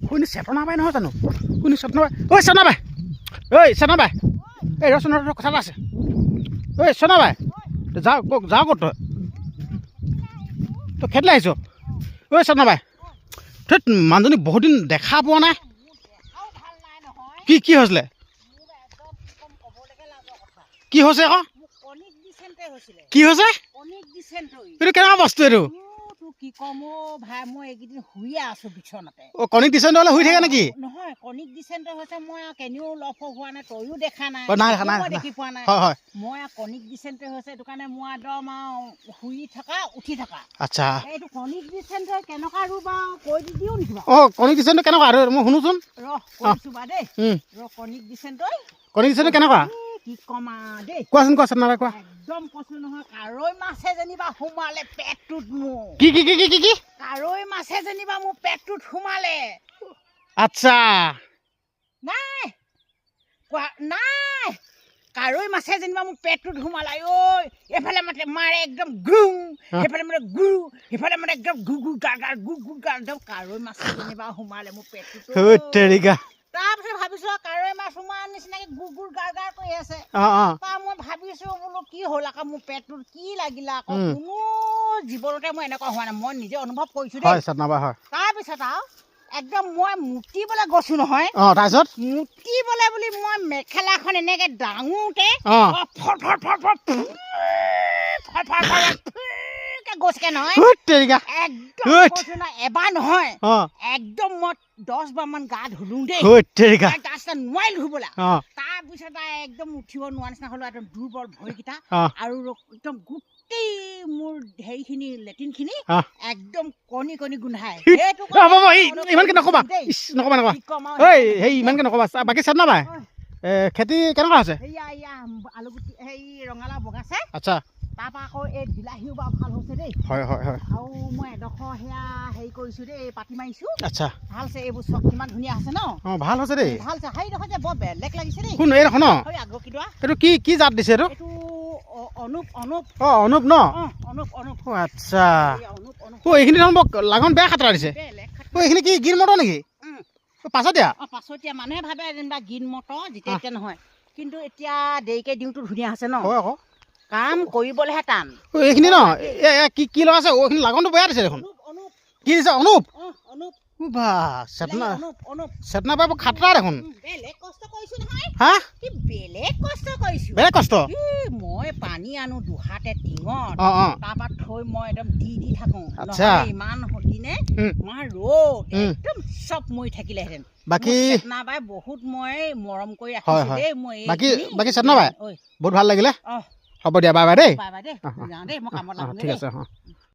শুনি চেতনা বাই নহয় জানো শুনি চেতনা বাই ঐ চেতনা বাই ঐ চেতনা বাই এই ৰচোন কথা এটা আছে ঐ চেতনা বাই যাওঁ যাওঁ ক'ত তই খেদিলে আহিছ ঐ চেতনা বাই ধেত মানুহজনী বহুত দিন দেখা পোৱা নাই কি হৈছিলে কি হৈছে আকৌ কি হৈছে এইটো কেনেকুৱা বস্তু এইটো কি কম ভাই মই এইকেইদিন শুইয়ে আছো বিছনাতে কণিক ডিচেণ্ট হ'লে শুই থাকে নেকি নহয় কণিক ডিচেণ্ট হৈছে মই কেনিও লফ হোৱা নাই তইও দেখা নাই মই দেখি পোৱা নাই মই কণিক ডিচেণ্ট হৈছে এইটো কাৰণে মই একদম শুই থকা উঠি থকা আচ্ছা এইটো কণিক ডিচেণ্ট কেনেকুৱা ৰূপ কৈ দিও নেকি কণিক ডিচেণ্ট কেনেকুৱা আৰু মই শুনোচোন কৈছো বা দেই কণিক ডিচেণ্ট কেনেকুৱা কি কমা দেই কোৱাচোন কোৱা চেতনা বাই কোৱা একদম কৈছো নহয় কাৰৈ মাছে যেনিবা সোমালে পেটটোত মোৰ কি কাৰৈ মাছে যেনিবা মোৰ পেটটোত সোমালে আচ্ছা নাই নাই কাৰৈ মাছে যেনিবা মোৰ পেটটোত সোমালে ঐ এফালে মাৰে একদম গুং এফালে মানে গুৰু সিফালে মানে একদম গু গু গা গা গু গু গা একদম কাৰৈ মাছে যেনিবা সোমালে মোৰ পেটটোত তাৰপিছত ভাবিছো কাৰৈ মাছ সোমোৱাৰ নিচিনাকে গুৰ গাৰ গাৰ কৰি আছে মই ভাবিছো বোলো কি হ'ল আকৌ মোৰ পেটটোত কি লাগিলে আকৌ কোনো জীৱনতে মই এনেকুৱা হোৱা নাই মই নিজে অনুভৱ কৰিছো দেই তাৰপিছত আৰু একদম মই মুতিবলৈ গৈছো নহয় তাৰপিছত মুতিবলৈ বুলি মই মেখেলাখন এনেকে দাঙোতে গৈছে নহয় একদম এবাৰ নহয় একদম মই 10 বাৰ মান গা ধুলো দেই তাৰপিছত নোৱাৰিলো ধুবলৈ তাৰপিছত একদম উঠিব নোৱাৰা নিচিনা হলো একদম দুৰ্বল ভৰিকেইটা আৰু একদম গোটেই মোৰ হেৰিখিনি লেট্ৰিনখিনি একদম কণী গোন্ধাই ইমানকে নকবা ইমানকে নকবা বাকী চেতনা বাই খেতি কেনেকুৱা হৈছে আলুগুটি ৰঙালাও বগাইছে আচ্ছা তাৰপৰা আকৌ এই বিলাহীও বাৰু ভাল হৈছে দেই আৰু মই এডোখৰ সেয়া হেৰি কৰিছো দেই পাতি মাৰিছো আচ্ছা ভাল হৈছে এইবোৰ চব কিমান ধুনীয়া হৈছে ন ভাল হৈছে দেই ভাল হৈছে সেইডোখৰ যে বৰ বেলেগ লাগিছে দেই শুন এইডোখৰ ন এইটো কি জাত দিছে এইটো অনুপ ন আচ্ছা এইখিনি দেখোন লাগন বেয়া খাতৰা দিছে এইখিনি কি গিৰ মটৰ নেকি পাছতীয়া মানুহে ভাবে যেনিবা গিন মটৰ যেতিয়া নহয় কিন্তু এতিয়া দেৰিকে দিওঁতো ধুনীয়া হৈছে ন কাম কৰিবলেহে টান এইখিনি ন কি লগাইছে এইখিনি লাগনটো বেয়া দিছে দেখোন কি দিছে অনুপ চেতনা বাই খাতৰা দেখোন বেলেগ কষ্ট মই পানী আনো দুহাতে টিঙত তাৰপৰা থৈ মই একদম দি থাকো ইমান দিনে ৰ'দ একদম চব মৰি থাকিলেহেঁতেন বাকী চেতনা বাই বহুত মই মৰম কৰি ৰাখিছো দেই মই বাকী চেতনা বাই বহুত ভাল লাগিলে হ'ব দিয়া বাই বাই দেই মই কামত লাগো ঠিক আছে